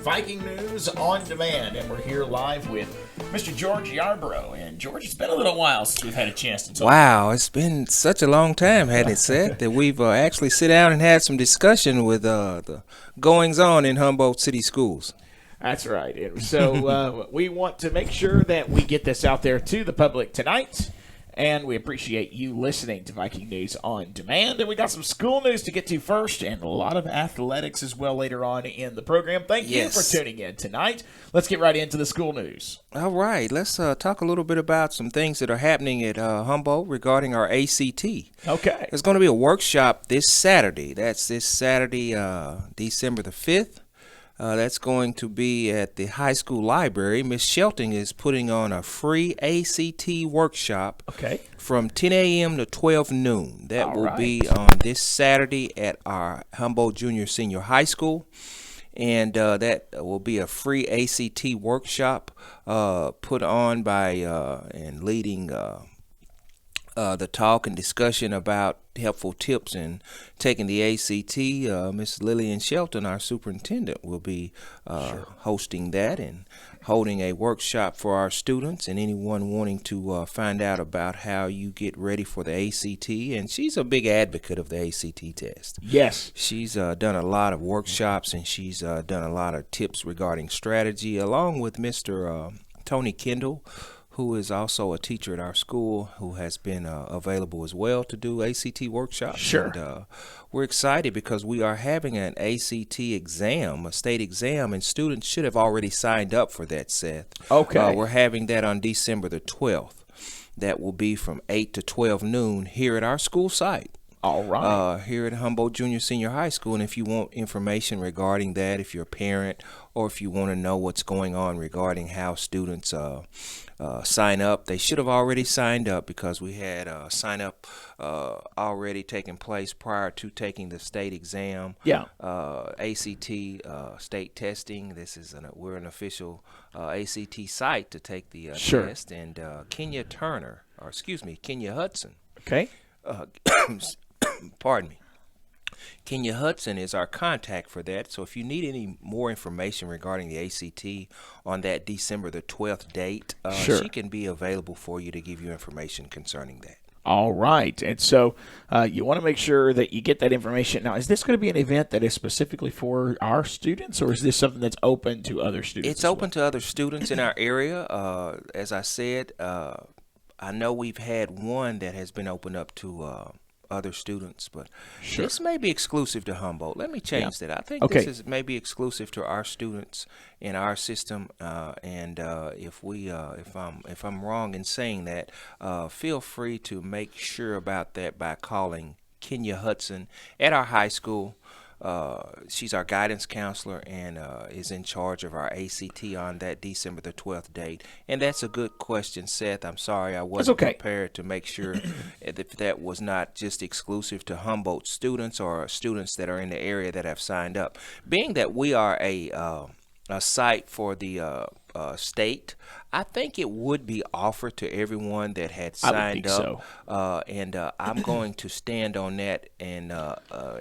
Viking News on Demand, and we're here live with Mr. George Yarborough. And George, it's been a little while since we've had a chance to talk. Wow, it's been such a long time, hadn't it, Seth, that we've actually sit down and had some discussion with the goings-on in Humboldt City Schools. That's right. And so we want to make sure that we get this out there to the public tonight. And we appreciate you listening to Viking News on Demand. And we got some school news to get to first and a lot of athletics as well later on in the program. Thank you for tuning in tonight. Let's get right into the school news. All right. Let's talk a little bit about some things that are happening at Humboldt regarding our ACT. Okay. There's going to be a workshop this Saturday. That's this Saturday, December the 5th. That's going to be at the high school library. Miss Shelton is putting on a free ACT workshop from 10 a.m. to 12 noon. That will be on this Saturday at our Humboldt Junior Senior High School. And that will be a free ACT workshop put on by and leading the talk and discussion about helpful tips in taking the ACT. Miss Lillian Shelton, our superintendent, will be hosting that and holding a workshop for our students and anyone wanting to find out about how you get ready for the ACT. And she's a big advocate of the ACT test. Yes. She's done a lot of workshops and she's done a lot of tips regarding strategy, along with Mr. Tony Kendall, who is also a teacher at our school, who has been available as well to do ACT workshops. Sure. And, we're excited because we are having an ACT exam, a state exam, and students should have already signed up for that, Seth. Okay. We're having that on December the 12th. That will be from 8 to 12 noon here at our school site. All right. Here at Humboldt Junior Senior High School. And if you want information regarding that, if you're a parent, or if you want to know what's going on regarding how students sign up, they should have already signed up because we had sign up already taking place prior to taking the state exam. Yeah. ACT state testing. This is we're an official ACT site to take the test. And Kenya Hudson. Okay. Pardon me. Kenya Hudson is our contact for that. So if you need any more information regarding the ACT on that December the 12th date, she can be available for you to give you information concerning that. All right. And so you want to make sure that you get that information. Now, is this going to be an event that is specifically for our students, or is this something that's open to other students? It's open to other students in our area. As I said, I know we've had one that has been opened up to other students, but this may be exclusive to Humboldt. Let me change that. I think this is maybe exclusive to our students in our system. And if I'm wrong in saying that, feel free to make sure about that by calling Kenya Hudson at our high school. She's our guidance counselor and is in charge of our ACT on that December the 12th date. And that's a good question, Seth. I'm sorry I wasn't prepared to make sure that was not just exclusive to Humboldt students or students that are in the area that have signed up. Being that we are a site for the state, I think it would be offered to everyone that had signed up. And I'm going to stand on that and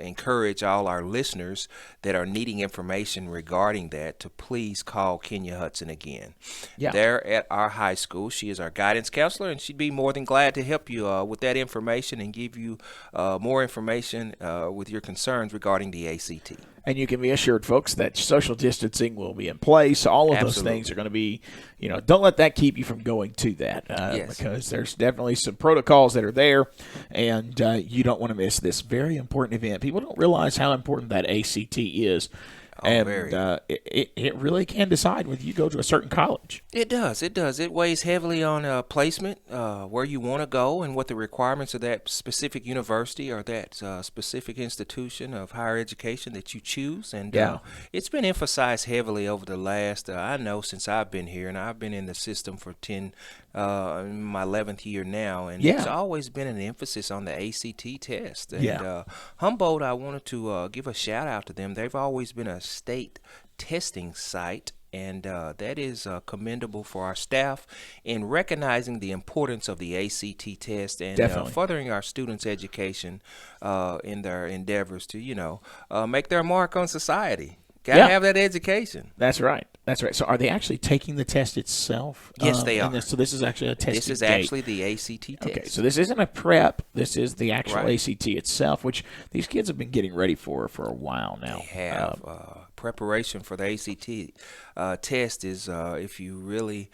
encourage all our listeners that are needing information regarding that to please call Kenya Hudson again. Yeah. They're at our high school. She is our guidance counselor, and she'd be more than glad to help you with that information and give you more information with your concerns regarding the ACT. And you can be assured, folks, that social distancing will be in place. All of those things are going to be, don't let that keep you from going to that because there's definitely some protocols that are there, and you don't want to miss this very important event. People don't realize how important that ACT is. It really can decide whether you go to a certain college. It does. It weighs heavily on placement, where you want to go and what the requirements of that specific university or that specific institution of higher education that you choose. And it's been emphasized heavily over the last, I know since I've been here, and I've been in the system for my 11th year now, and it's always been an emphasis on the ACT test. And Humboldt, I wanted to give a shout out to them. They've always been a state testing site, and that is commendable for our staff in recognizing the importance of the ACT test and furthering our students' education in their endeavors to, make their mark on society. Got to have that education. That's right. That's right. So are they actually taking the test itself? Yes, they are. So this is actually a test. This is actually the ACT test. Okay, so this isn't a prep. This is the actual Right. ACT itself, which these kids have been getting ready for a while now. They have preparation for the ACT test is, if you really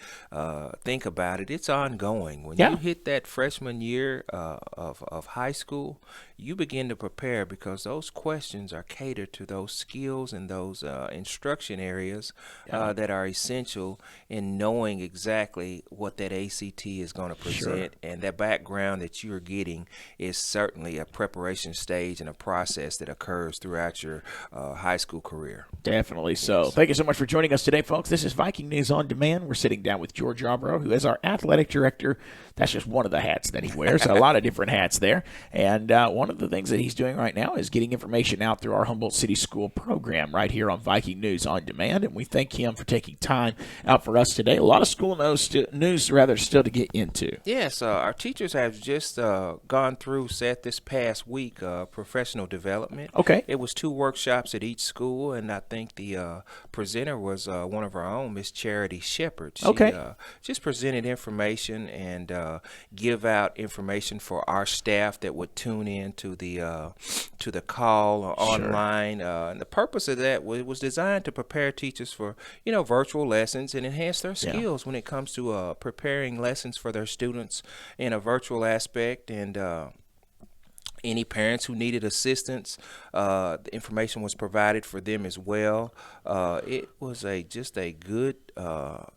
think about it, it's ongoing. When you hit that freshman year of high school, you begin to prepare because those questions are catered to those skills and those instruction areas that are essential in knowing exactly what that ACT is going to present. And that background that you're getting is certainly a preparation stage and a process that occurs throughout your high school career. Definitely so. Thank you so much for joining us today, folks. This is Viking News on Demand. We're sitting down with George Yarbrough, who is our athletic director. That's just one of the hats that he wears. A lot of different hats there. And one of the things that he's doing right now is getting information out through our Humboldt City School program right here on Viking News on Demand. And we thank him for taking time out for us today. A lot of school news still to get into. Yes, our teachers have just gone through, Seth, this past week, professional development. Okay. It was 2 workshops at each school, and I think the presenter was one of our own, Miss Charity Shepard. She just presented information and give out information for our staff that would tune in to the call or online. And the purpose of that was designed to prepare teachers for virtual lessons and enhance their skills when it comes to preparing lessons for their students in a virtual aspect. And any parents who needed assistance, the information was provided for them as well. It was just a good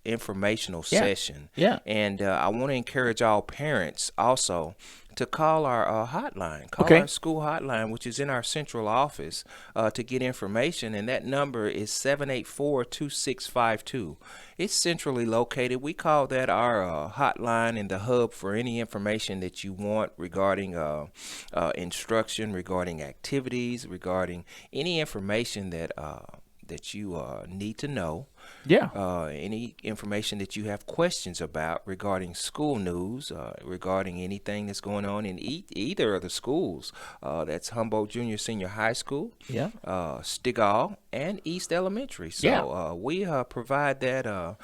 informational session. Yeah. And I want to encourage all parents also to call our hotline, our school hotline, which is in our central office, to get information. And that number is 784-2652. It's centrally located. We call that our hotline and the hub for any information that you want regarding instruction, regarding activities, regarding any information that you need to know. Any information that you have questions about regarding school news, regarding anything that's going on in either of the schools. That's Humboldt Junior Senior High School, Stigall, and East Elementary. So we provide that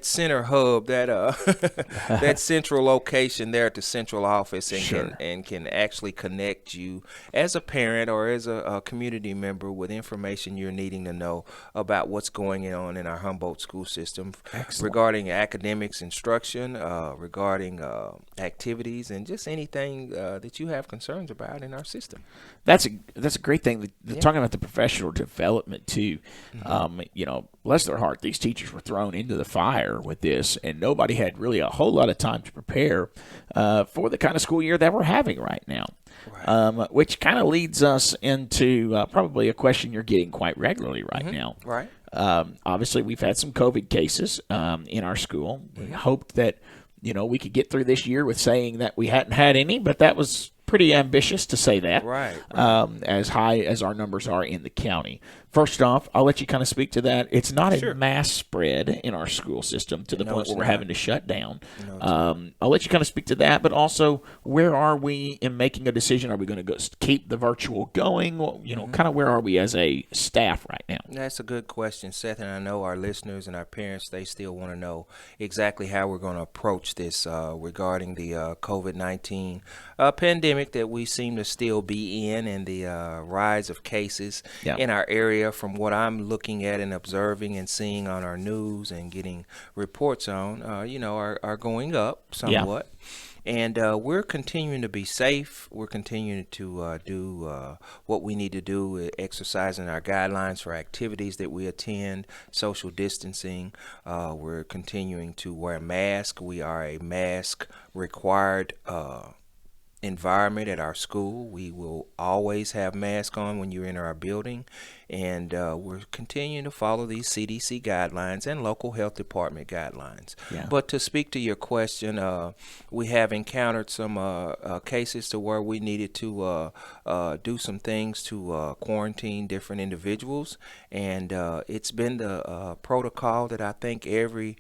center hub, that central location there at the central office, and can actually connect you as a parent or as a community member with information you're needing to know about what's going on in our Humboldt school system. Excellent. Regarding academics, instruction, regarding activities, and just anything that you have concerns about in our system. That's a great thing. Talking about the professional development too. Bless their heart, these teachers were thrown into the fire with this, and nobody had really a whole lot of time to prepare for the kind of school year that we're having right now. Right. Which kind of leads us into probably a question you're getting quite regularly right now. Right. Obviously, we've had some COVID cases in our school. We hoped that we could get through this year with saying that we hadn't had any, but that was pretty ambitious to say that. Right. As high as our numbers are in the county. First off, I'll let you kind of speak to that. It's not a mass spread in our school system to the point where we're having to shut down. I'll let you kind of speak to that, but also where are we in making a decision? Are we going to go keep the virtual going? Kind of where are we as a staff right now? That's a good question, Seth, and I know our listeners and our parents, they still want to know exactly how we're going to approach this regarding the COVID-19 pandemic that we seem to still be in, and the rise of cases in our area from what I'm looking at and observing and seeing on our news and getting reports on, are going up somewhat. And we're continuing to be safe. We're continuing to do what we need to do, exercising our guidelines for activities that we attend, social distancing. We're continuing to wear masks. We are a mask required environment at our school. We will always have masks on when you enter our building, and we're continuing to follow these CDC guidelines and local health department guidelines. But to speak to your question, we have encountered some cases to where we needed to do some things to quarantine different individuals, and it's been the protocol that I think every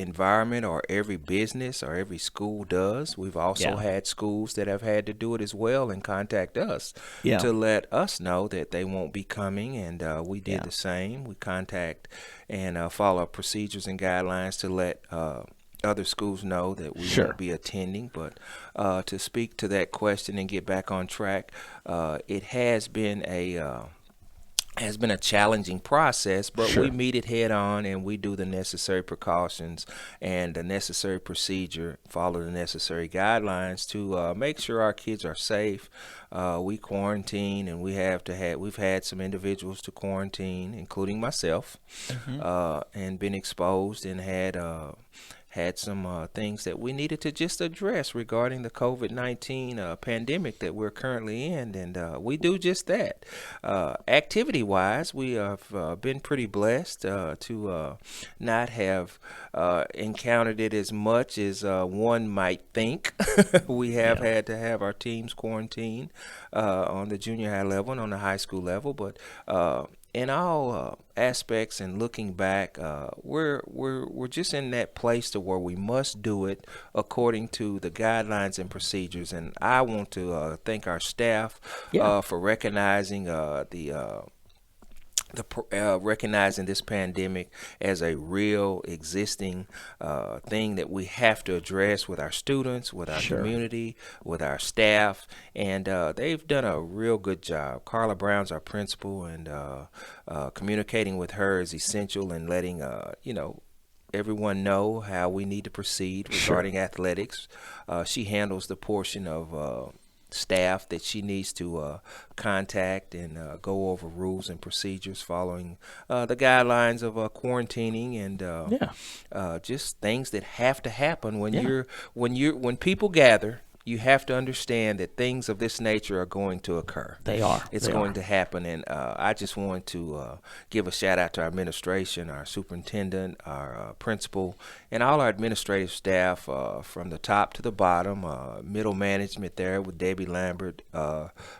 environment or every business or every school does. We've also had schools that have had to do it as well and contact us to let us know that they won't be coming, and we did the same. We contact and follow procedures and guidelines to let other schools know that we won't be attending. But to speak to that question and get back on track, it has been a challenging process, but we meet it head on, and we do the necessary precautions and the necessary procedure, follow the necessary guidelines to make sure our kids are safe. We quarantine, and we've had some individuals to quarantine, including myself, and been exposed and had some things that we needed to just address regarding the COVID-19 pandemic that we're currently in, and we do just that. Activity-wise, we have been pretty blessed to not have encountered it as much as one might think. We have had to have our teams quarantine on the junior high level and on the high school level, but in all aspects and looking back, we're just in that place to where we must do it according to the guidelines and procedures. And I want to thank our staff for recognizing recognizing this pandemic as a real existing thing that we have to address with our students, with our community, with our staff, and they've done a real good job. Carla Brown's our principal, and communicating with her is essential in letting everyone know how we need to proceed regarding athletics. She handles the portion of staff that she needs to contact and go over rules and procedures following the guidelines of quarantining and just things that have to happen when people gather. You have to understand that things of this nature are going to occur. They are. It's going to happen, and I just want to give a shout out to our administration, our superintendent, our principal, and all our administrative staff from the top to the bottom, middle management there with Debbie Lambert,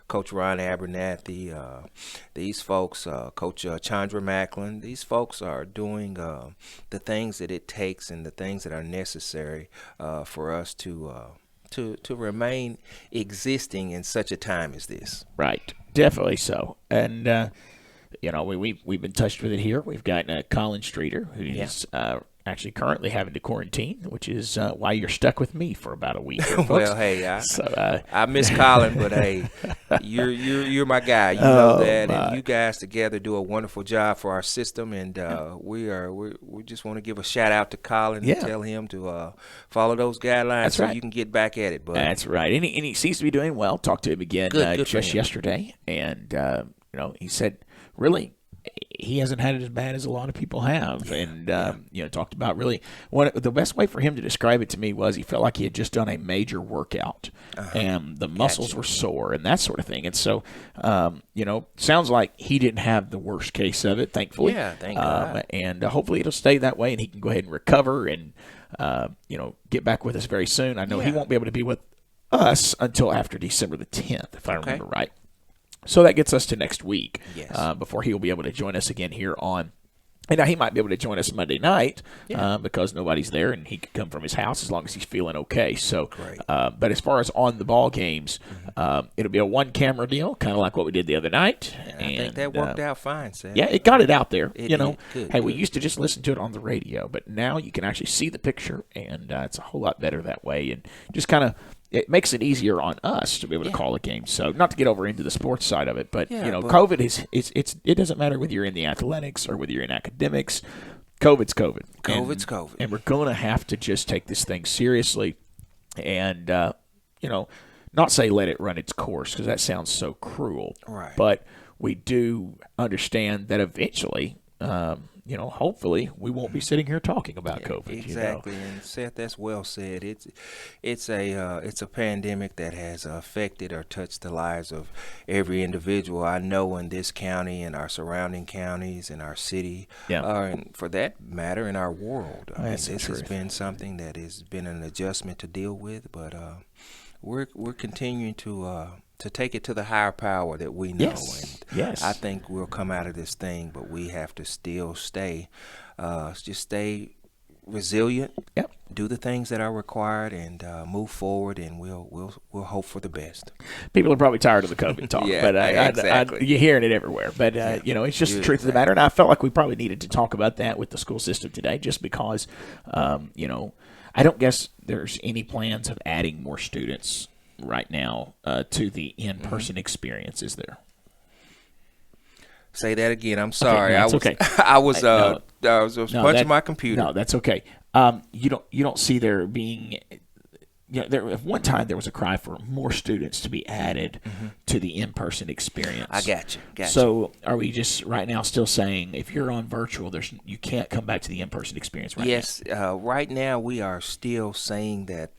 Coach Ron Abernathy, these folks, Coach Chandra Macklin. These folks are doing the things that it takes and the things that are necessary for us to remain existing in such a time as this. Right, definitely so. And we've been touched with it here. We've got Colin Streeter, who's actually currently having to quarantine, which is why you're stuck with me for about a week. Well, hey, I miss Colin, but hey, you're my guy. You know that, and you guys together do a wonderful job for our system. And we just want to give a shout out to Colin and tell him to follow those guidelines so you can get back at it. Bud. That's right, and he seems to be doing well. Talked to him again just yesterday, and he said really, he hasn't had it as bad as a lot of people have, and talked about really the best way for him to describe it to me was he felt like he had just done a major workout, and the muscles were sore and that sort of thing. And so, sounds like he didn't have the worst case of it, thankfully. Yeah, thank God. And hopefully it'll stay that way, and he can go ahead and recover and get back with us very soon. I know he won't be able to be with us until after December the 10th, if I remember right. So that gets us to next week before he'll be able to join us again here on. And now he might be able to join us Monday night because nobody's there, and he can come from his house as long as he's feeling okay. So, but as far as on the ball games, it'll be a one-camera deal, kind of like what we did the other night. And I think that worked out fine, Seth. Yeah, it got it out there. Good, we used to just listen to it on the radio, but now you can actually see the picture, and it's a whole lot better that way. And just kind of. It makes it easier on us to be able to call a game. So not to get over into the sports side of it, but COVID it doesn't matter whether you're in the athletics or whether you're in academics. COVID's COVID. COVID's COVID. And we're going to have to just take this thing seriously and not say let it run its course, because that sounds so cruel. Right. But we do understand that eventually hopefully we won't be sitting here talking about COVID. Exactly, and Seth, that's well said. It's a pandemic that has affected or touched the lives of every individual I know in this county and our surrounding counties and our city, and for that matter in our world. This has been something that has been an adjustment to deal with, but we're continuing to take it to the higher power that we know. And I think we'll come out of this thing, but we have to still stay resilient. Yep. Do the things that are required and move forward, and we'll hope for the best. People are probably tired of the COVID talk, Yeah, but exactly. you're hearing it everywhere. But it's just the truth of the matter. And I felt like we probably needed to talk about that with the school system today, just because, I don't guess there's any plans of adding more students right now to the in-person experience, is there? Say that again. I'm sorry. Okay, no, okay. I was punching my computer. No, that's okay. You don't see there being. At one time there was a cry for more students to be added to the in-person experience. I got you. So, are we just right now still saying if you're on virtual, you can't come back to the in-person experience right now? Yes, right now we are still saying that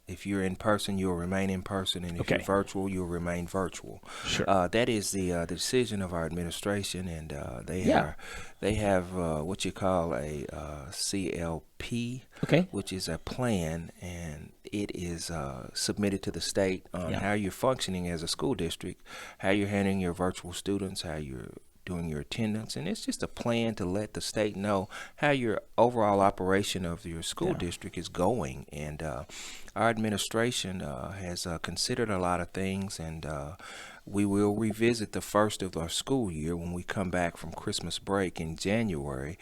if you're in person, you'll remain in person, and if you're virtual, you'll remain virtual. Sure. That is the decision of our administration, and they have what you call a CLP, which is a plan, and it is submitted to the state on how you're functioning as a school district, how you're handling your virtual students, how you're doing your attendance, and it's just a plan to let the state know how your overall operation of your school district is going. And our administration has considered a lot of things, and we will revisit the first of our school year when we come back from Christmas break in January.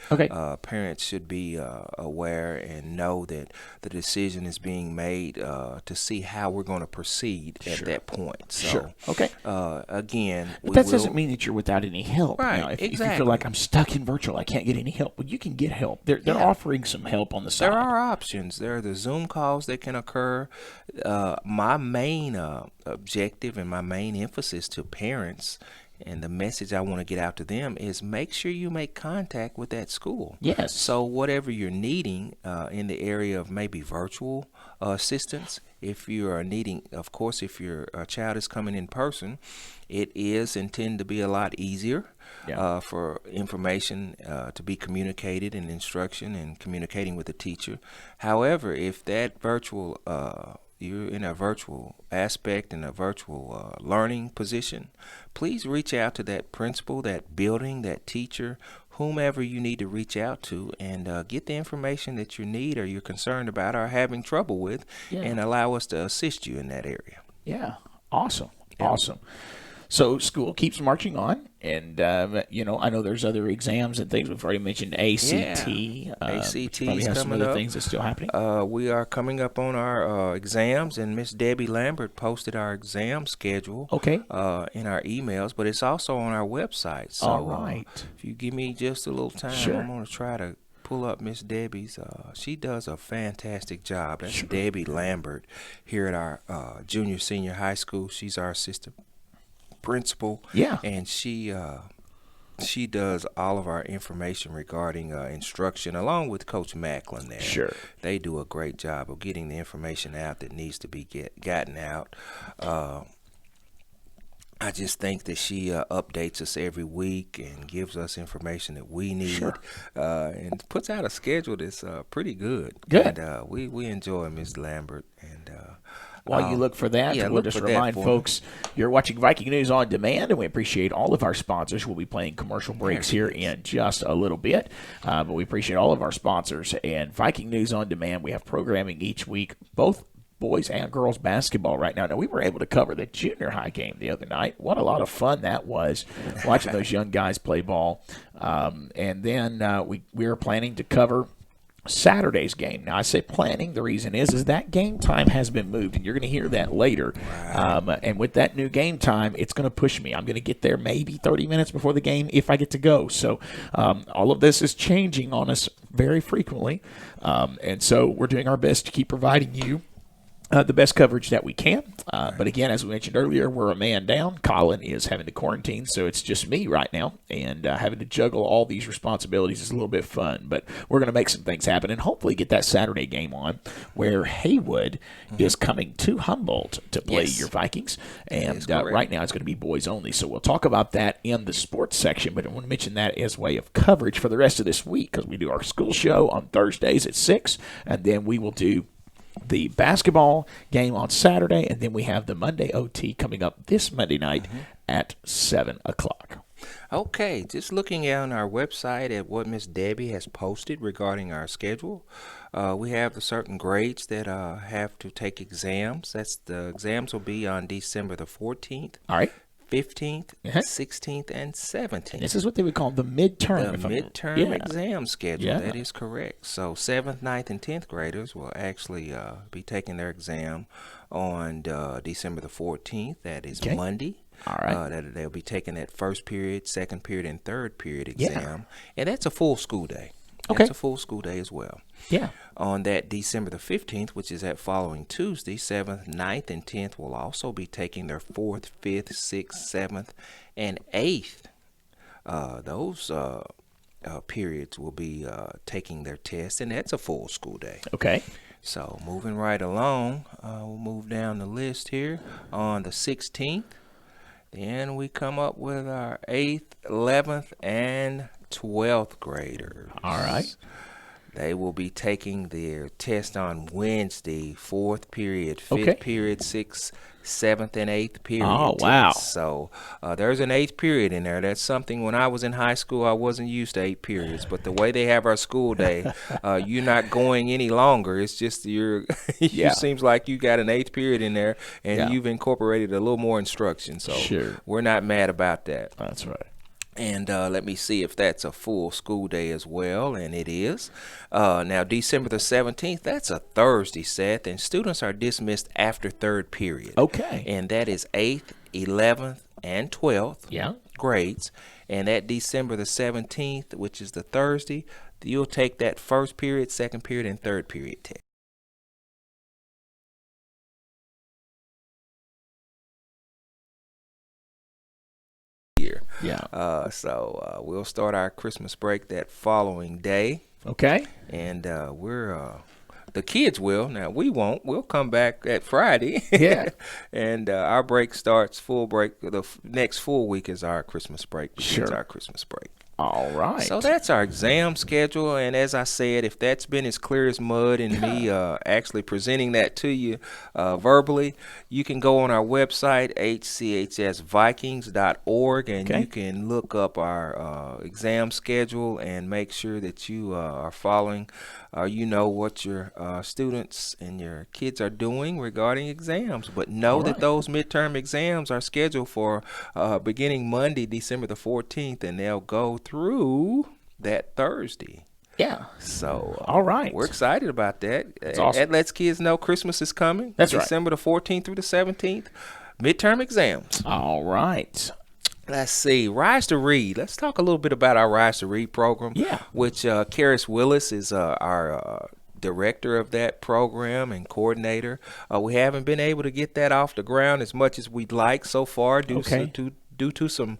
Parents should be aware and know that the decision is being made to see how we're going to proceed at that point. So, again, but that doesn't mean that you're without any help. Right, now, if exactly. you feel like I'm stuck in virtual, I can't get any help, well, you can get help. They're offering some help on the side. There are options. There are the Zoom calls that can occur. My main objective and my main emphasis to parents and the message I want to get out to them is make sure you make contact with that school. Yes. So whatever you're needing in the area of maybe virtual assistance, if you are needing, of course, if your child is coming in person, it is intended to be a lot easier for information to be communicated and instruction and communicating with the teacher. However, if that virtual you're in a virtual aspect, in a virtual learning position, please reach out to that principal, that building, that teacher, whomever you need to reach out to, and get the information that you need or you're concerned about or having trouble with, and allow us to assist you in that area. Yeah, awesome. So school keeps marching on, and I know there's other exams and things. We've already mentioned ACT. ACT probably is has some coming other up. things that's still happening. We are coming up on our exams, and Miss Debbie Lambert posted our exam schedule in our emails, but it's also on our website. So, all right. If you give me just a little time, I'm going to try to pull up Miss Debbie's. She does a fantastic job. That's Debbie Lambert here at our junior senior high school. She's our assistant principal, and she does all of our information regarding instruction, along with Coach Macklin there. They do a great job of getting the information out that needs to be gotten out. I just think that she updates us every week and gives us information that we need, and puts out a schedule that's pretty good. And we enjoy Ms. Lambert. And while you look for that, we'll just remind folks you're watching Viking News on Demand, and we appreciate all of our sponsors. We'll be playing commercial breaks here in just a little bit, but we appreciate all of our sponsors. And Viking News on Demand, we have programming each week, both boys and girls basketball right now. Now, we were able to cover the junior high game the other night. What a lot of fun that was, watching those young guys play ball. And then we are planning to cover Saturday's game. Now, I say planning. The reason is that game time has been moved, and you're going to hear that later. And with that new game time, it's going to push me. I'm going to get there maybe 30 minutes before the game if I get to go. So all of this is changing on us very frequently. And so we're doing our best to keep providing you the best coverage that we can. But again, as we mentioned earlier, we're a man down. Colin is having to quarantine, so it's just me right now. And having to juggle all these responsibilities is a little bit fun. But we're going to make some things happen and hopefully get that Saturday game on where Haywood is coming to Humboldt to play your Vikings. And right now it's going to be boys only. So we'll talk about that in the sports section. But I want to mention that as way of coverage for the rest of this week, because we do our school show on Thursdays at 6. And then we will do the basketball game on Saturday, and then we have the Monday OT coming up this Monday night at 7 o'clock. Okay, just looking on our website at what Miss Debbie has posted regarding our schedule. We have the certain grades that have to take exams. The exams will be on December the 14th, All right. 15th, Uh-huh. 16th, and 17th. This is what they would call the midterm. The midterm exam schedule. That is correct. So 7th, 9th, and 10th graders will actually be taking their exam on December the 14th. That is Monday. All right. They'll be taking that first period, second period, and third period exam. And that's a full school day. Okay. That's a full school day as well. Yeah. On that December the 15th, which is that following Tuesday, 7th, 9th, and 10th will also be taking their 4th, 5th, 6th, 7th, and 8th. Those periods will be taking their tests, and that's a full school day. Okay. So moving right along, we'll move down the list here. On the 16th, then we come up with our 8th, 11th, and 12th graders. All right. They will be taking their test on Wednesday, 4th period, 5th period, 6th, 7th, and 8th period. Oh, wow. So there's an 8th period in there. That's something when I was in high school, I wasn't used to 8 periods. But the way they have our school day, you're not going any longer. It's just it seems like you got an 8th period in there, and you've incorporated a little more instruction. So we're not mad about that. That's right. And let me see if that's a full school day as well, and it is. Now, December the 17th, that's a Thursday, Seth, and students are dismissed after third period. Okay. And that is 8th, 11th, and 12th grades. And at December the 17th, which is the Thursday, you'll take that first period, second period, and third period test. So we'll start our Christmas break that following day. Okay. And the kids will. Now, we won't. We'll come back at Friday. Yeah. And our break starts full break. The next full week is our Christmas break. It's our Christmas break. All right. So that's our exam schedule. And as I said, if that's been as clear as mud and me actually presenting that to you verbally, you can go on our website, hchsvikings.org, and you can look up our exam schedule and make sure that you are following you know what your students and your kids are doing regarding exams. But know that those midterm exams are scheduled for beginning Monday, December the 14th, and they'll go through that Thursday. Yeah. So, all right. We're excited about that. That's awesome. That lets kids know Christmas is coming. That's December the 14th through the 17th, midterm exams. All right. Let's see. Rise to Read. Let's talk a little bit about our Rise to Read program. Yeah. Which Karis Willis is our director of that program and coordinator. We haven't been able to get that off the ground as much as we'd like so far due to some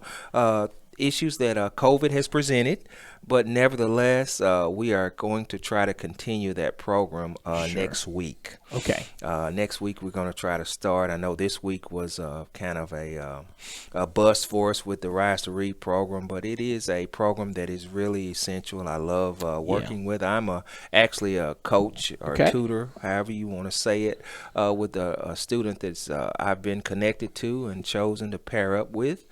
issues that COVID has presented. But nevertheless, we are going to try to continue that program next week. Okay. Next week, we're going to try to start. I know this week was kind of a bust for us with the Rise to Read program, but it is a program that is really essential. I love working with. I'm actually a coach or tutor, however you want to say it, with a student that's I've been connected to and chosen to pair up with.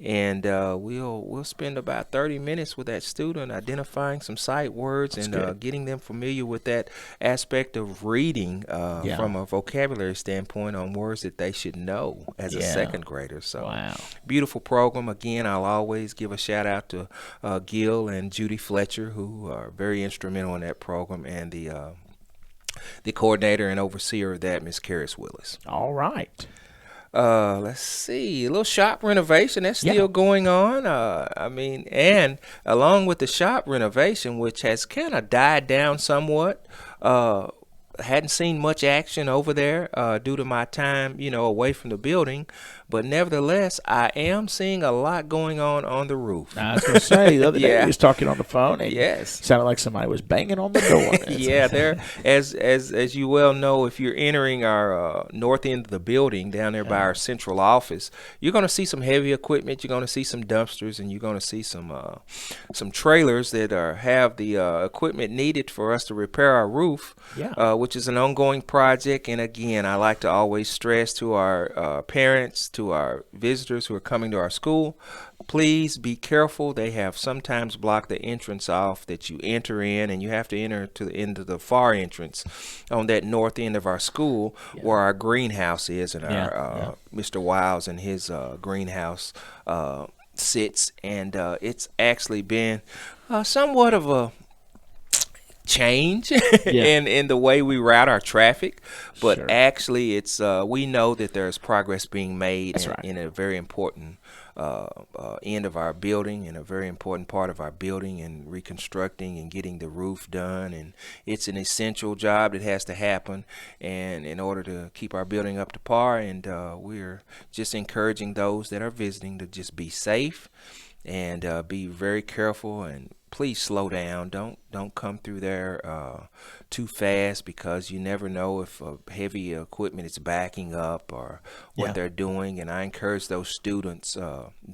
And we'll spend about 30 minutes with that student identifying some sight words and getting them familiar with that aspect of reading from a vocabulary standpoint on words that they should know as a second grader. So beautiful program. Again, I'll always give a shout out to Gil and Judy Fletcher, who are very instrumental in that program, and the coordinator and overseer of that, Ms. Karis Willis. All right. Let's see, a little shop renovation that's still going on. And along with the shop renovation, which has kind of died down somewhat, hadn't seen much action over there due to my time, away from the building. But nevertheless, I am seeing a lot going on the roof. I was going to say, the other day we was talking on the phone, and it sounded like somebody was banging on the door. There, as you well know, if you're entering our north end of the building, down there by our central office, you're going to see some heavy equipment. You're going to see some dumpsters, and you're going to see some trailers that have the equipment needed for us to repair our roof, which is an ongoing project. And again, I like to always stress to our parents, to our visitors who are coming to our school, please be careful. They have sometimes blocked the entrance off that you enter in, and you have to enter into the far entrance on that north end of our school where our greenhouse is, and our Mr. Wiles and his greenhouse sits. And it's actually been somewhat of a change in the way we route our traffic, but actually it's we know that there's progress being made in a very important end of our building, and a very important part of our building, and reconstructing and getting the roof done. And it's an essential job that has to happen, and in order to keep our building up to par. And we're just encouraging those that are visiting to just be safe and be very careful, and please slow down. Don't come through there too fast, because you never know if heavy equipment is backing up or what they're doing. And I encourage those students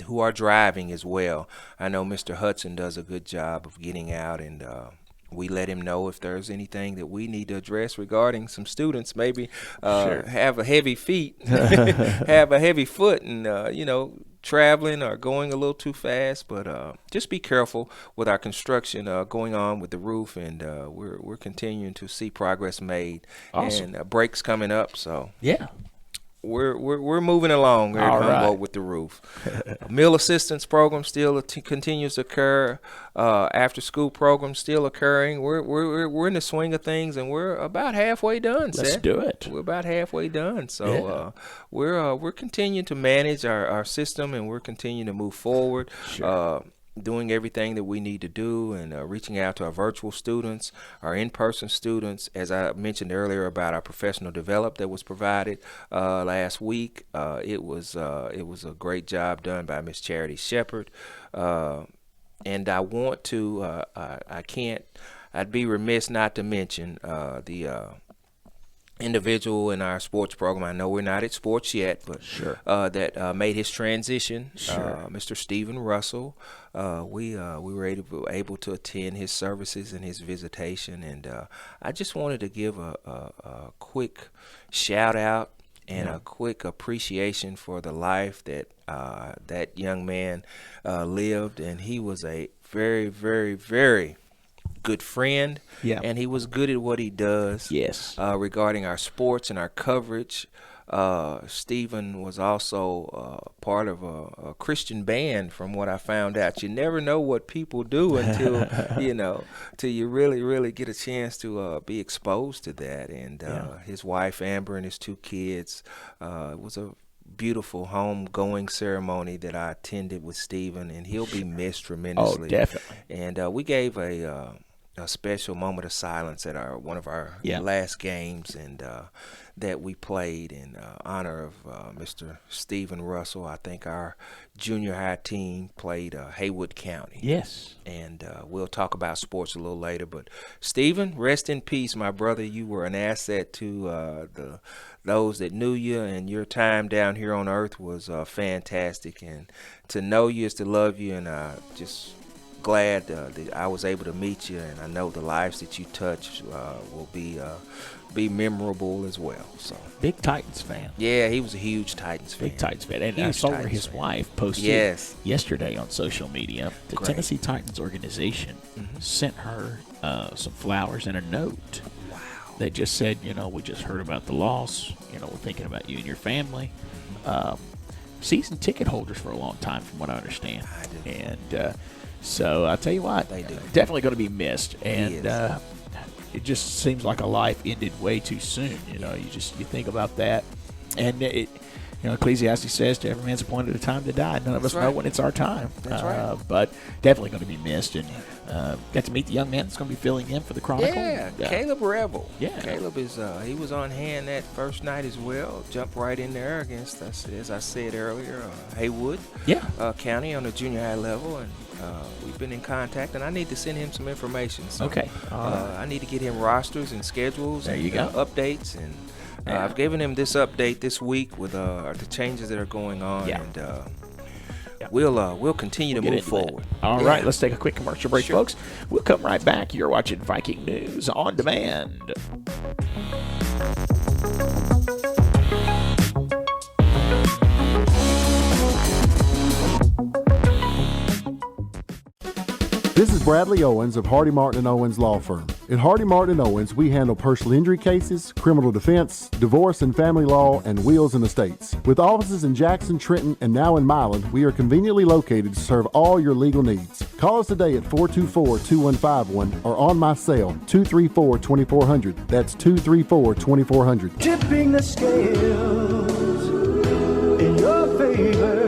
who are driving as well. I know Mr. Hudson does a good job of getting out, and we let him know if there's anything that we need to address regarding some students maybe have a heavy feet, have a heavy foot, and traveling or going a little too fast. But just be careful with our construction going on with the roof, and we're continuing to see progress made. Awesome. And breaks coming up, so we're moving along here at Humboldt with the roof. Meal assistance program still continues to occur. After school program still occurring. We're in the swing of things, and we're about halfway done. Let's do it. We're about halfway done. So we're continuing to manage our system, and we're continuing to move forward. Doing everything that we need to do, and reaching out to our virtual students, our in-person students. As I mentioned earlier about our professional development that was provided last week, it was a great job done by Miss Charity Shepard. And I want to, I'd be remiss not to mention the individual in our sports program. I know we're not at sports yet, but that made his transition, Mr. Stephen Russell. We were able to attend his services and his visitation, and I just wanted to give a quick shout out and a quick appreciation for the life that that young man lived. And he was a very, very, very good friend, and he was good at what he does. Regarding our sports and our coverage. Stephen was also part of a Christian band, from what I found out. You never know what people do until till you really, really get a chance to be exposed to that. And his wife Amber and his 2 kids. It was a beautiful homegoing ceremony that I attended with Stephen, and he'll be missed tremendously. Definitely. And we gave a special moment of silence at one of our last games, and that we played in honor of Mr. Stephen Russell. I think our junior high team played Haywood County. And we'll talk about sports a little later. But Stephen, rest in peace, my brother. You were an asset to those that knew you, and your time down here on earth was fantastic. And to know you is to love you, and just glad that I was able to meet you, and I know the lives that you touch will be memorable as well. So big Titans fan. Yeah, he was a huge Titans fan. Big Titans fan. And I saw where his wife posted yesterday on social media. The Tennessee Titans organization sent her some flowers and a note. Wow. They just said, we just heard about the loss. We're thinking about you and your family. Season ticket holders for a long time, from what I understand. And so I'll tell you what, definitely going to be missed. And it just seems like a life ended way too soon. You think about that. And Ecclesiastes says, to every man's appointed a time to die. None of us know when it's our time. But definitely going to be missed. And got to meet the young man that's going to be filling in for the Chronicle. Caleb Rebel. Caleb is he was on hand that first night as well. Jumped right in there against us, as I said earlier, Haywood County on the junior high level. And we've been in contact, and I need to send him some information. So, I need to get him rosters and schedules and updates. And I've given him this update this week with the changes that are going on. And we'll continue to move forward. All right, let's take a quick commercial break, folks. We'll come right back. You're watching Viking News on Demand. This is Bradley Owens of Hardy Martin & Owens Law Firm. At Hardy Martin & Owens, we handle personal injury cases, criminal defense, divorce and family law, and wills and estates. With offices in Jackson, Trenton, and now in Milan, we are conveniently located to serve all your legal needs. Call us today at 424-2151 or on my cell, 234-2400. That's 234-2400. Tipping the scales in your favor.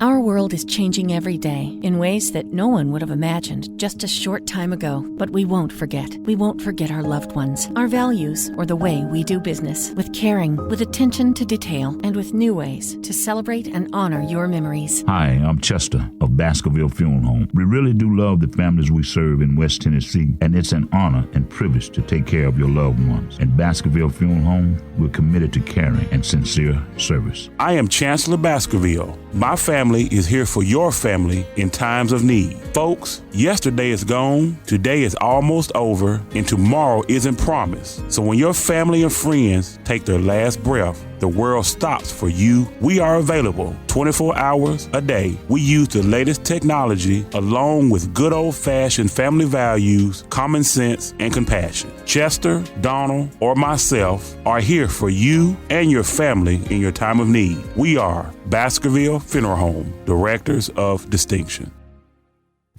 Our world is changing every day in ways that no one would have imagined just a short time ago. But we won't forget. We won't forget our loved ones, our values, or the way we do business. With caring, with attention to detail, and with new ways to celebrate and honor your memories. Hi, I'm Chester of Baskerville Funeral Home. We really do love the families we serve in West Tennessee, and it's an honor and privilege to take care of your loved ones. At Baskerville Funeral Home, we're committed to caring and sincere service. I am Chancellor Baskerville. My family is here for your family in times of need. Folks, yesterday is gone, today is almost over, and tomorrow isn't promised. So when your family and friends take their last breath, the world stops for you. We are available 24 hours a day. We use the latest technology along with good old-fashioned family values, common sense, and compassion. Chester, Donald, or myself are here for you and your family in your time of need. We are Baskerville Funeral Home, Directors of Distinction.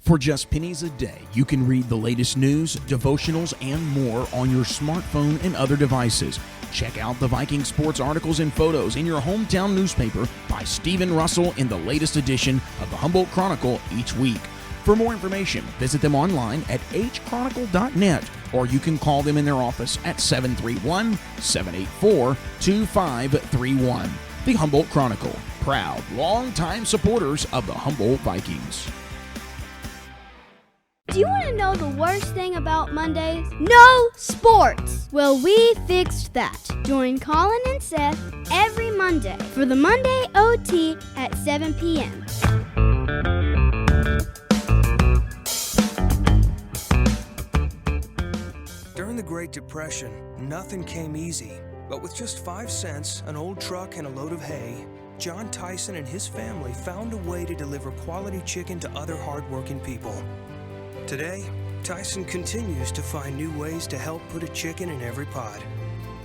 For just pennies a day, you can read the latest news, devotionals, and more on your smartphone and other devices. Check out the Viking sports articles and photos in your hometown newspaper by Stephen Russell in the latest edition of the Humboldt Chronicle each week. For more information, visit them online at hchronicle.net, or you can call them in their office at 731-784-2531. The Humboldt Chronicle, proud, longtime supporters of the Humboldt Vikings. Do you want to know the worst thing about Mondays? No sports! Well, we fixed that. Join Colin and Seth every Monday for the Monday OT at 7 p.m. During the Great Depression, nothing came easy. But with just 5 cents, an old truck, and a load of hay, John Tyson and his family found a way to deliver quality chicken to other hardworking people. Today, Tyson continues to find new ways to help put a chicken in every pot.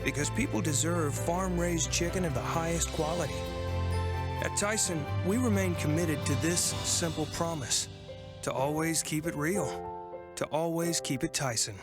Because people deserve farm-raised chicken of the highest quality. At Tyson, we remain committed to this simple promise: to always keep it real, to always keep it Tyson.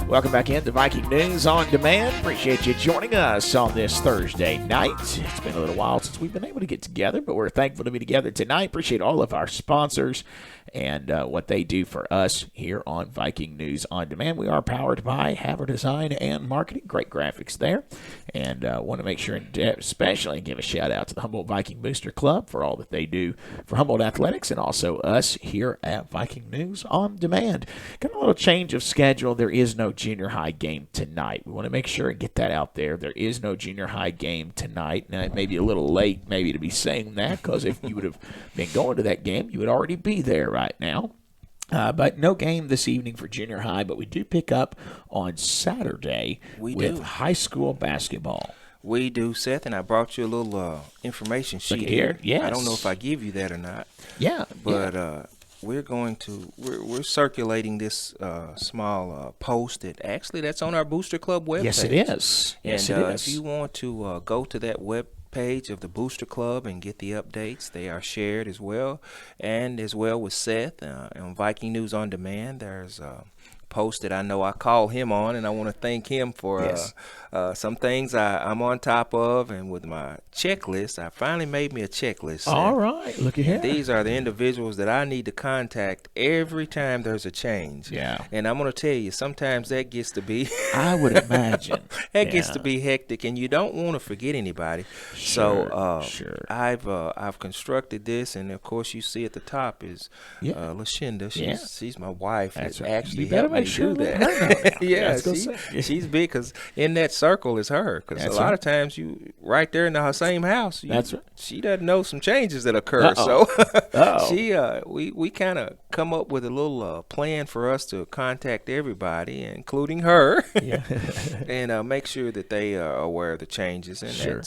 Welcome back into Viking News on Demand. Appreciate you joining us on this Thursday night. It's been a little while since we've been able to get together, but we're thankful to be together tonight. Appreciate all of our sponsors and what they do for us here on Viking News on Demand. We are powered by Haver Design and Marketing. Great graphics there. And want to make sure and especially give a shout out to the Humboldt Viking Booster Club for all that they do for Humboldt Athletics, and also us here at Viking News on Demand. Got a little change of schedule. There is no junior high game tonight. We want to make sure and get that out there. There is no junior high game tonight. Now, it may be a little late maybe to be saying that, because if you would have been going to that game, you would already be there right now. But no game this evening for junior high, but we do pick up on Saturday with high school basketball. We do, Seth, and I brought you a little information sheet here. Yes. I don't know if I give you that or not. Yeah. But we're circulating this small post that's on our Booster Club webpage. Yes, it is. Yes, and it is. If you want to go to that web page of the Booster Club and get the updates, they are shared as well, and as well with Seth on Viking News on Demand. There's post that I know I call him on, and I want to thank him for some things I'm on top of. And with my checklist, I finally made me a checklist. All right, look at here. These are the individuals that I need to contact every time there's a change. Yeah. And I'm going to tell you, sometimes that gets to be I would imagine. that gets to be hectic, and you don't want to forget anybody. So I've constructed this, and of course you see at the top is LaShinda. She's my wife. That's that right. actually You better helped me make sure do let that. her know now. Yeah, she's big, because in that circle is her. Because a lot of times you right there in her same house. That's right. She doesn't know some changes that occur. So we kind of come up with a little plan for us to contact everybody, including her, and make sure that they are aware of the changes. And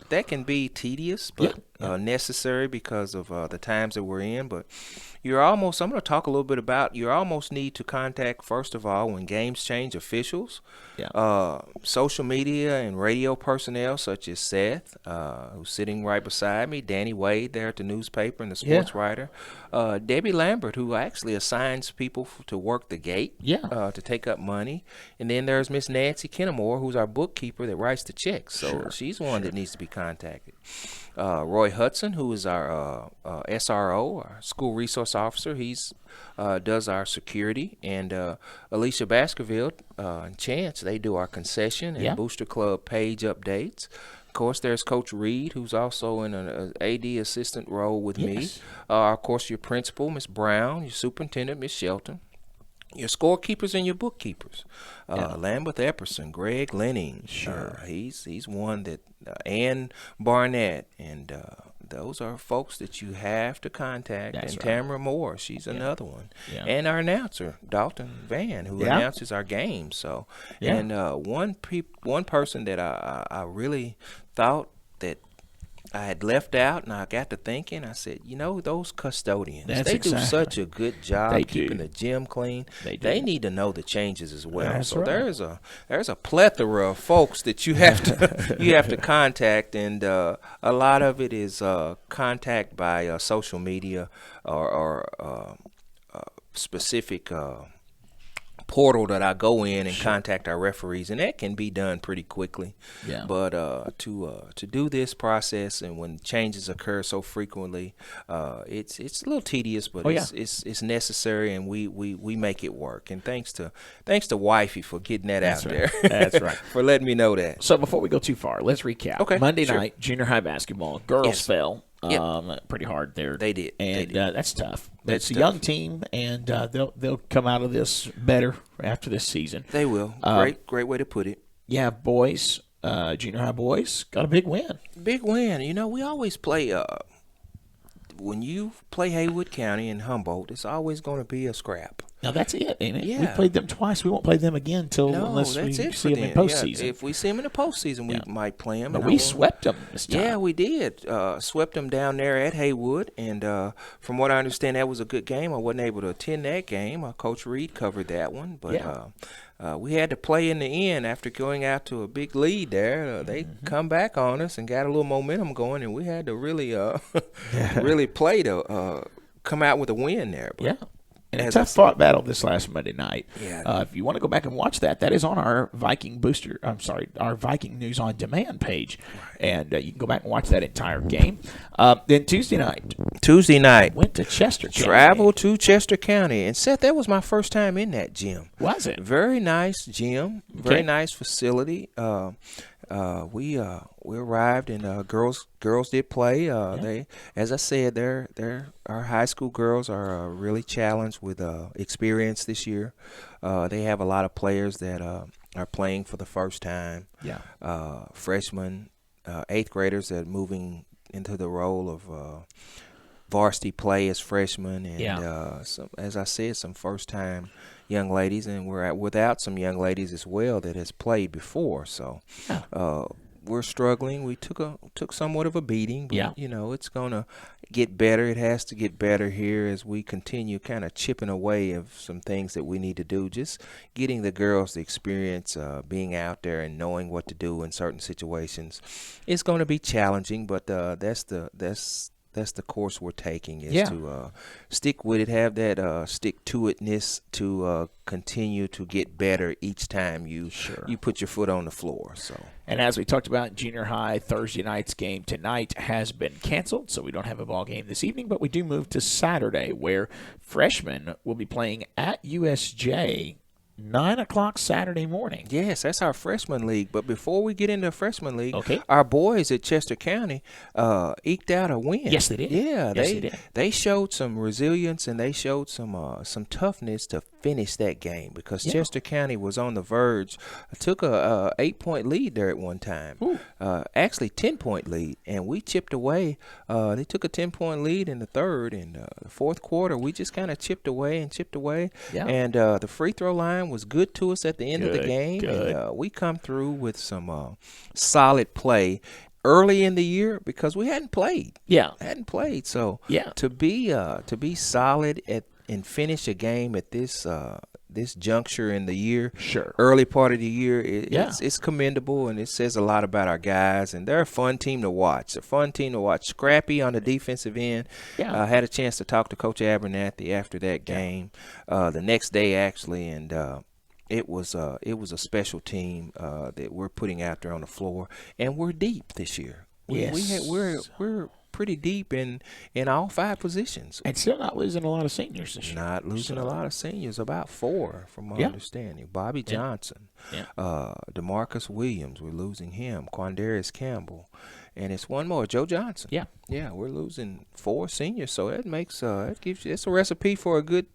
that can be tedious, but necessary because of the times that we're in. But I'm going to talk a little bit about, you almost need to contact, first of all, when games change, officials, social media and radio personnel such as Seth, who's sitting right beside me, Danny Wade there at the newspaper and the sports writer, Debbie Lambert, who actually assigns people to work the gate, to take up money. And then there's Miss Nancy Kennemore, who's our bookkeeper that writes the checks. So she's one that needs to be contacted. Roy Hudson, who is our SRO, our school resource officer, he's does our security, and Alicia Baskerville and Chance, they do our concession and Booster Club page updates. Of course, there's Coach Reed, who's also in an AD assistant role with me. Of course, your principal, Miss Brown, your superintendent, Miss Shelton. Your scorekeepers and your bookkeepers, Lambeth Epperson, Greg Lenning, he's one that, Ann Barnett, and those are folks that you have to contact. And Tamara Moore, she's another one, and our announcer Dalton Van, who announces our games. So, and one person that I really thought that I had left out, and I got to thinking, I said, those custodians, they do such a good job keeping the gym clean. They need to know the changes as well. There's a plethora of folks that you have to contact, and a lot of it is contact by social media or specific portal that I go in and contact our referees, and that can be done pretty quickly. But to do this process, and when changes occur so frequently, it's a little tedious, but it's necessary, and we make it work. And thanks to Wifey for getting that out there. That's right. For letting me know that. So before we go too far, let's recap. Okay, Monday night, junior high basketball, girls fell. Pretty hard there. They did. And that's tough. But it's a tough. young team, and they'll come out of this better after this season. They will. Great way to put it. Yeah, boys, junior high boys got a big win. Big win. We always play. When you play Haywood County and Humboldt, it's always going to be a scrap. Now that's it, ain't it? Yeah. We played them twice. We won't play them again unless we see them in postseason. Yeah, if we see them in the postseason, we might play them. But we swept them this time. Yeah, we did. Swept them down there at Haywood, and from what I understand, that was a good game. I wasn't able to attend that game. Coach Reed covered that one, but we had to play in the end after going out to a big lead there. They come back on us and got a little momentum going, and we had to really, really play to come out with a win there. But, and a tough fought battle this last Monday night. Yeah. If you want to go back and watch that is on our Viking our Viking News on Demand page. And you can go back and watch that entire game. Then Tuesday night. Went to Chester County. Traveled to Chester County. And Seth, that was my first time in that gym. Was it? Very nice gym. Very nice facility. We arrived, and girls did play. They, as I said, our high school girls are really challenged with experience this year. They have a lot of players that are playing for the first time. Freshmen, 8th graders that are moving into the role of varsity play as freshmen, and some, as I said, some first time young ladies, and we're without some young ladies as well that has played before. So we're struggling. We took somewhat of a beating, but it's gonna get better. It has to get better here as we continue kind of chipping away of some things that we need to do. Just getting the girls the experience, being out there and knowing what to do in certain situations. It's going to be challenging, but that's the course we're taking, is to stick with it, have that stick to itness to continue to get better each time you put your foot on the floor. So. And as we talked about, junior high Thursday night's game tonight has been canceled, so we don't have a ball game this evening, but we do move to Saturday, where freshmen will be playing at USJ 9 o'clock Saturday morning. Yes, that's our freshman league. But before we get into freshman league, okay, our boys at Chester County eked out a win. Yes, they did. Yeah, yes, they did. They showed some resilience and they showed some toughness to finish that game, because Chester County was on the verge. Took a 8-point lead there at one time. Actually 10-point lead, and we chipped away. They took a 10-point lead in the third, and the fourth quarter we just kind of chipped away. Yeah. And the free throw line was good to us at the end of the game. And we come through with some solid play early in the year, because we hadn't played. So to be solid and finish a game at this juncture in the year, early part of the year, it's commendable, and it says a lot about our guys. And they're a fun team to watch. Scrappy on the defensive end. I had a chance to talk to Coach Abernathy after that game, the next day actually, and it was a special team that we're putting out there on the floor, and we're deep this year. We're pretty deep in all 5 positions, and still not losing a lot of seniors this year. Not losing a lot of seniors, about 4 from my understanding. Bobby Johnson, DeMarcus Williams, we're losing him. Quandarius Campbell, and it's one more, Joe Johnson. We're losing 4 seniors, so that makes it's a recipe for a good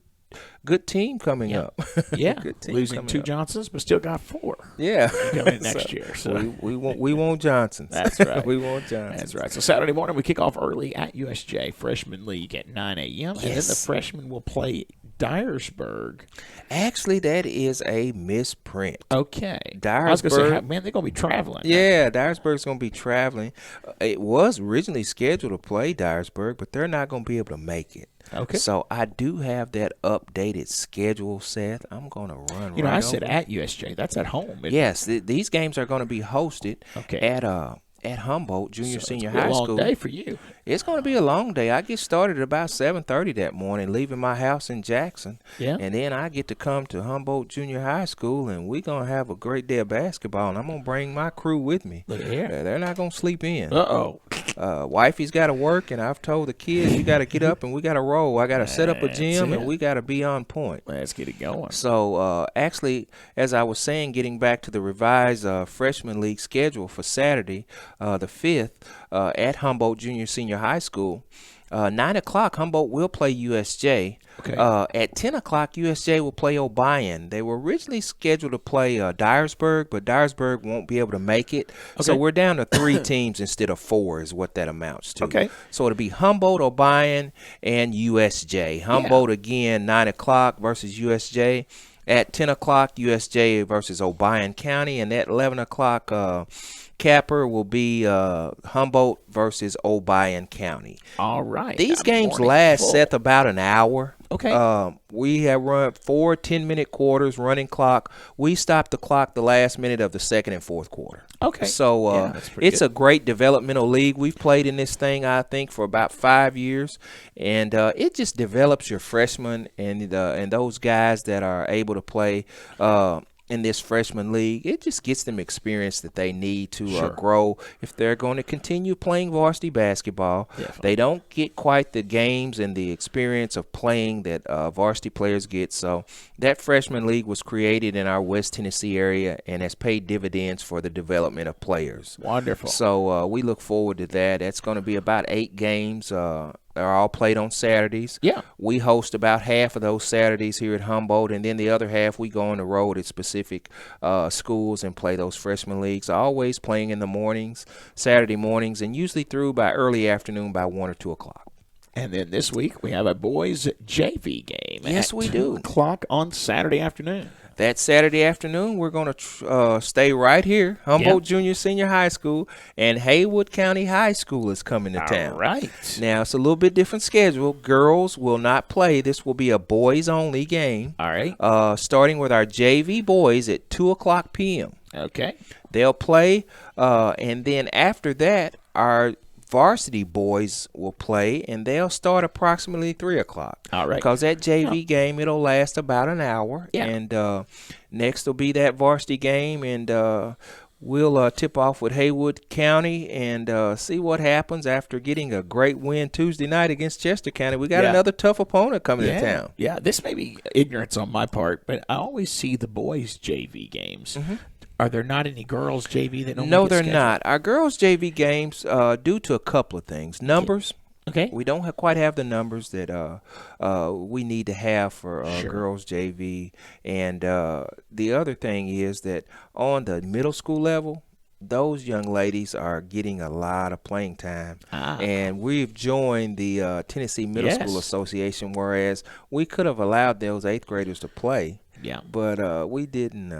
team coming up. Good team losing 2 Johnsons, but still got 4. Coming next year. So we want Johnsons. That's right. We want Johnsons. That's right. So Saturday morning we kick off early at USJ Freshman League at 9 a.m. And then the freshmen will play Dyersburg. Actually, that is a misprint. Okay. Dyersburg. I was going to say, man, they're going to be traveling. Yeah, Dyersburg's going to be traveling. It was originally scheduled to play Dyersburg, but they're not going to be able to make it. Okay. So I do have that updated schedule, Seth. I'm going to run I said at USJ. That's at home. Yes, these games are going to be hosted at Humboldt Junior Senior High School. It's a long day for you. It's going to be a long day. I get started at about 7:30 that morning, leaving my house in Jackson. And then I get to come to Humboldt Junior High School, and we're going to have a great day of basketball, and I'm going to bring my crew with me. Look here. They're not going to sleep in. Uh-oh. Wifey's got to work, and I've told the kids, you got to get up and we got to roll. I got to set up a gym, and we got to be on point. Let's get it going. So, actually, as I was saying, getting back to the revised freshman league schedule for Saturday, the 5th, at Humboldt Junior Senior High School, 9 o'clock, Humboldt will play USJ. At 10 o'clock, USJ will play O'Brien. They were originally scheduled to play Dyersburg, but Dyersburg won't be able to make it. So we're down to 3 teams instead of 4 is what that amounts to. So it'll be Humboldt, O'Brien, and USJ. Humboldt again, 9 o'clock versus USJ. At 10 o'clock, USJ versus O'Brien County. And at 11 o'clock, capper will be Humboldt versus O'Brien County. All right. These games last, Seth, about an hour. Okay. We have run 4 10-minute quarters, running clock. We stopped the clock the last minute of the second and fourth quarter. Okay. So it's a great developmental league. We've played in this thing, I think, for about 5 years, and it just develops your freshmen and those guys that are able to play in this freshman league. It just gets them experience that they need to grow if they're going to continue playing varsity basketball. They don't get quite the games and the experience of playing that varsity players get. So that freshman league was created in our West Tennessee area and has paid dividends for the development of players. Wonderful. So we look forward to that. That's going to be about 8 games. They're all played on Saturdays. We host about half of those Saturdays here at Humboldt, and then the other half we go on the road at specific schools and play those freshman leagues. Always playing in the mornings, Saturday mornings, and usually through by early afternoon by 1 or 2 o'clock. And then this week we have a boys JV game. Yes, we do. 2 o'clock on Saturday afternoon. That Saturday afternoon, we're going to stay right here, Humboldt Junior Senior High School, and Haywood County High School is coming to town. All right. Now, it's a little bit different schedule. Girls will not play. This will be a boys-only game. All right. Starting with our JV boys at 2 o'clock p.m. Okay. They'll play, and then after that, our varsity boys will play, and they'll start approximately 3 o'clock. All right. Because that JV game, it'll last about an hour. Yeah. And next will be that varsity game, and we'll tip off with Haywood County and see what happens after getting a great win Tuesday night against Chester County. We got another tough opponent coming to town. Yeah, this may be ignorance on my part, but I always see the boys' JV games. Mm-hmm. Are there not any girls' JV that don't? No, they're not. Our girls' JV games, due to a couple of things. Numbers. Okay. We don't quite have the numbers that we need to have for girls JV. And the other thing is that on the middle school level, those young ladies are getting a lot of playing time. And we've joined the Tennessee Middle School Association, whereas we could have allowed those 8th graders to play. Yeah. But we didn't.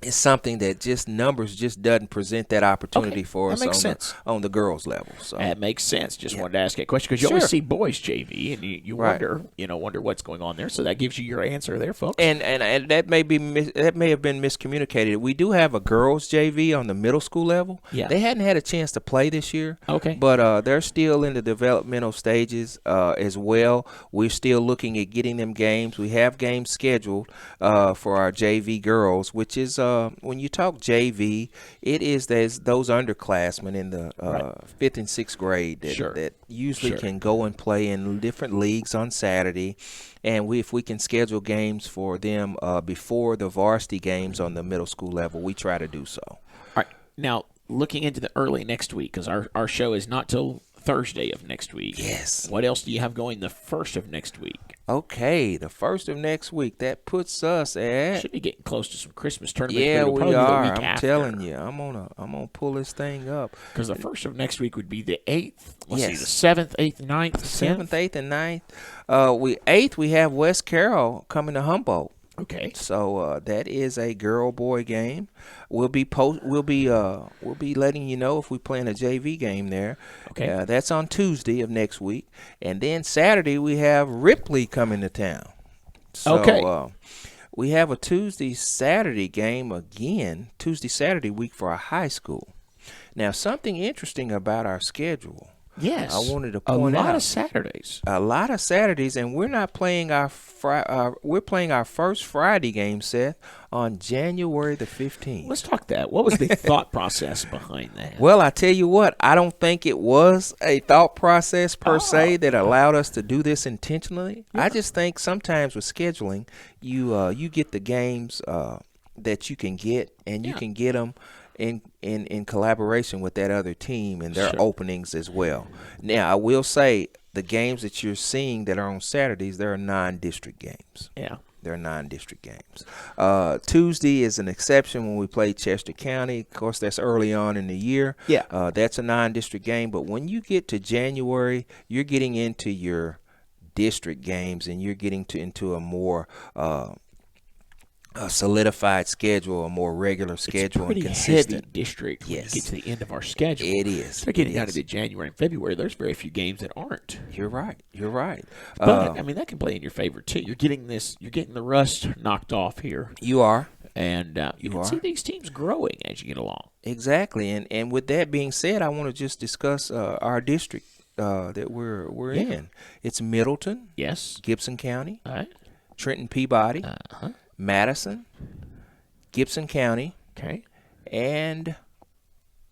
It's something that just numbers just doesn't present that opportunity for us on the girls level. So that makes sense. Just wanted to ask that question because you always see boys JV and you wonder what's going on there. So that gives you your answer there, folks. And that may have been miscommunicated. We do have a girls JV on the middle school level. Yeah. They hadn't had a chance to play this year. Okay. But they're still in the developmental stages as well. We're still looking at getting them games. We have games scheduled for our JV girls, which is when you talk JV, it is those underclassmen in the 5th and 6th grade that usually can go and play in different leagues on Saturday. And if we can schedule games for them before the varsity games on the middle school level, we try to do so. All right. Now, looking into the early next week, because our show is not till Thursday of next week. Yes. What else do you have going the first of next week? Okay, the first of next week. That puts us at. Should be getting close to some Christmas tournaments. Yeah, we are. I'm telling you, I'm gonna pull this thing up. Because the first of next week would be the 8th. Let's see, Yes. the 7th, 8th, 9th, 7th, 8th, and 9th. We have West Carroll coming to Humboldt. Okay. So that is a girl-boy game. We'll be letting you know if we plan a JV game there. Okay. That's on Tuesday of next week, and then Saturday we have Ripley coming to town. So, okay. We have a Tuesday-Saturday game again, Tuesday-Saturday week for our high school. Now, something interesting about our schedule. Yes. I wanted to point out. A lot of Saturdays. A lot of Saturdays, and we're not playing we're playing our first Friday game, Seth, on January the 15th. Let's talk that. What was the thought process behind that? Well, I tell you what, I don't think it was a thought process per se that allowed us to do this intentionally. Yeah. I just think sometimes with scheduling, you get the games that you can get, and you can get them in collaboration with that other team and their openings as well. Now, I will say the games that you're seeing that are on Saturdays, they're non-district games. Yeah. They're non-district games. Tuesday is an exception when we play Chester County. Of course, that's early on in the year. Yeah. That's a non-district game. But when you get to January, you're getting into your district games, and you're getting into a more a solidified schedule, a more regular schedule, and consistent. It's pretty heavy district when you get to the end of our schedule. It is. So getting out of the January and February, there's very few games that aren't. You're right. You're right. But I mean, that can play in your favor too. You're getting the rust knocked off here. You are. And you can see these teams growing as you get along. Exactly. And with that being said, I want to just discuss our district that we're in. It's Middleton. Yes. Gibson County. All right. Trenton Peabody. Madison, Gibson County, and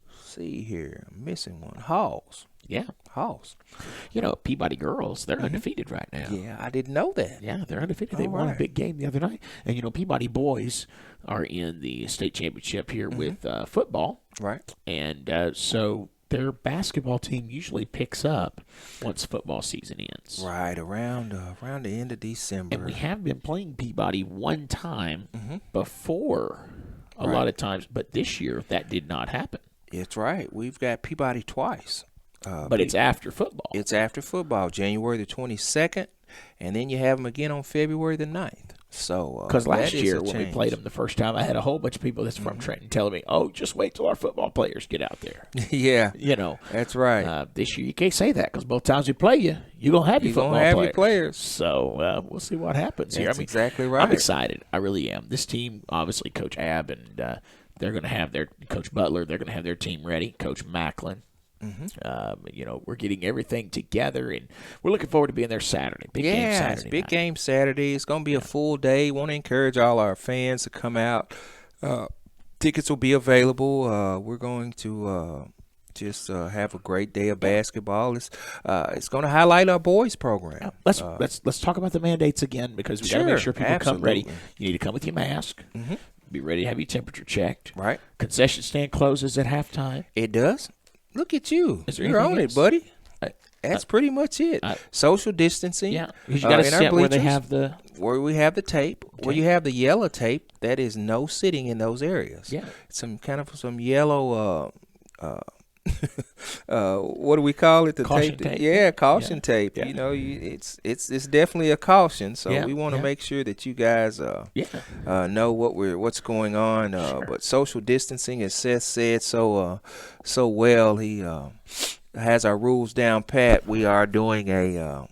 let's see here, I'm missing one. Halls. Yeah. Halls. You know, Peabody girls, they're undefeated right now. Yeah, I didn't know that. Yeah, they're undefeated. They won a big game the other night. And, you know, Peabody boys are in the state championship here with football. Right. And so their basketball team usually picks up once football season ends. Right, around the end of December. And we have been playing Peabody one time before a lot of times, but this year that did not happen. It's right. We've got Peabody twice. But it's after football. It's after football, January the 22nd, and then you have them again on February the 9th. So, because last year when we played them the first time, I had a whole bunch of people that's from Trenton telling me, "Oh, just wait till our football players get out there." Yeah, you know that's right. This year you can't say that because both times we play you, you're gonna have your football players. So we'll see what happens here. That's exactly right. I'm excited. I really am. This team, obviously, Coach Abb and they're gonna have their Coach Butler. They're gonna have their team ready. Coach Macklin. We're getting everything together, and we're looking forward to being there Saturday. Big game Saturday. It's big game Saturday. It's going to be a full day. Want to encourage all our fans to come out. Tickets will be available. We're going to just have a great day of basketball. It's going to highlight our boys program. Let's talk about the mandates again, because we got to make sure people come ready. You need to come with your mask. Be ready to have your temperature checked. Right. Concession stand closes at halftime. It does. Look at you. You're on else? it, buddy. That's pretty much it. Social distancing. Yeah. You got to sit where they have where we have the tape. Okay. Where you have the yellow tape, that is no sitting in those areas. Yeah. Some yellow what do we call it? The caution tape. Yeah, caution tape. Yeah. You know, it's definitely a caution. So we want to make sure that you guys know what's going on. But social distancing, as Seth said so well, he has our rules down pat. We are doing a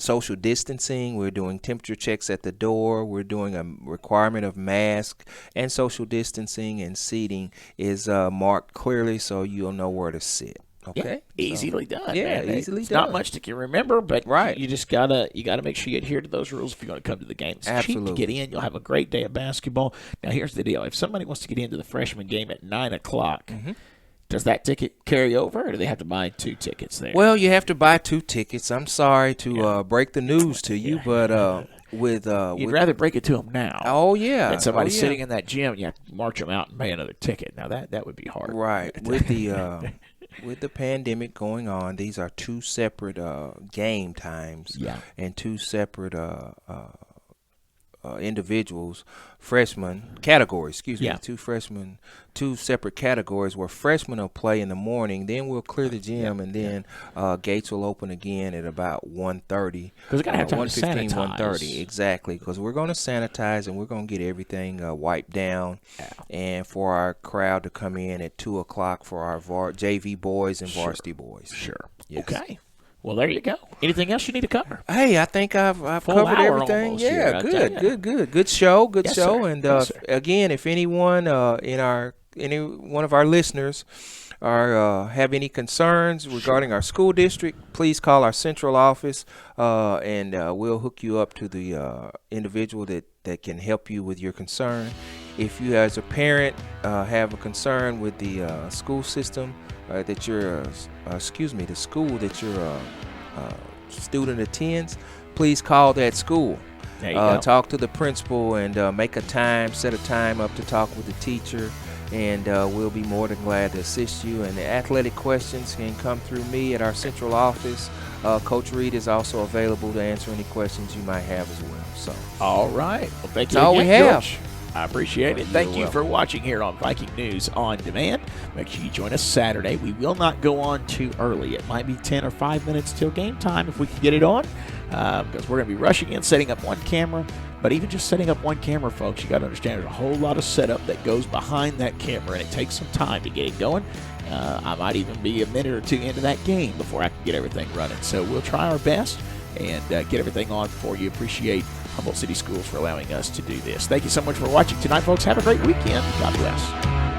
social distancing. We're doing temperature checks at the door. We're doing a requirement of mask, and social distancing and seating is marked clearly so you'll know where to sit. Okay, easily done. Yeah, man. easily it's done. Not much to can remember, but right. You just gotta make sure you adhere to those rules if you're going to come to the game. It's cheap to get in. You'll have a great day of basketball. Now, here's the deal: if somebody wants to get into the freshman game at 9:00. Does that ticket carry over, or do they have to buy 2 tickets there? Well, you have to buy 2 tickets. I'm sorry to break the news to you, but you'd rather break it to them now. Oh yeah, than somebody sitting in that gym. You have to march them out and pay another ticket. Now that would be hard. Right. With the with the pandemic going on, these are 2 separate game times. Yeah. And 2 separate individuals, freshman categories, excuse me, 2 separate categories where freshmen will play in the morning, then we'll clear the gym, and then gates will open again at about 1:30. Because we got to have time to sanitize. 1:30, exactly, because we're going to sanitize and we're going to get everything wiped down, and for our crowd to come in at 2 o'clock for our JV boys and varsity boys. Sure. Yes. Okay. Well, there you go. Anything else you need to cover? Hey, I think I've covered everything. Almost yeah, here, good show, Yes, sir. And Yes, again, if anyone any one of our listeners have any concerns regarding our school district, please call our central office, and we'll hook you up to the individual that can help you with your concern. If you, as a parent, have a concern with the school system that you're, the school that your student attends, please call that school. There you go. Talk to the principal and set a time up to talk with the teacher, and we'll be more than glad to assist you. And the athletic questions can come through me at our central office. Coach Reed is also available to answer any questions you might have as well. So, all right. Well, thank you. That's all we have. George. I appreciate it. Thank you for watching here on Viking News on Demand. Make sure you join us Saturday. We will not go on too early. It might be 10 or 5 minutes till game time if we can get it on, because we're going to be rushing in, setting up one camera. But even just setting up one camera, folks, you got to understand there's a whole lot of setup that goes behind that camera, and it takes some time to get it going. I might even be a minute or 2 into that game before I can get everything running. So we'll try our best and get everything on for you. Appreciate Humboldt City Schools for allowing us to do this. Thank you so much for watching tonight, folks. Have a great weekend. God bless.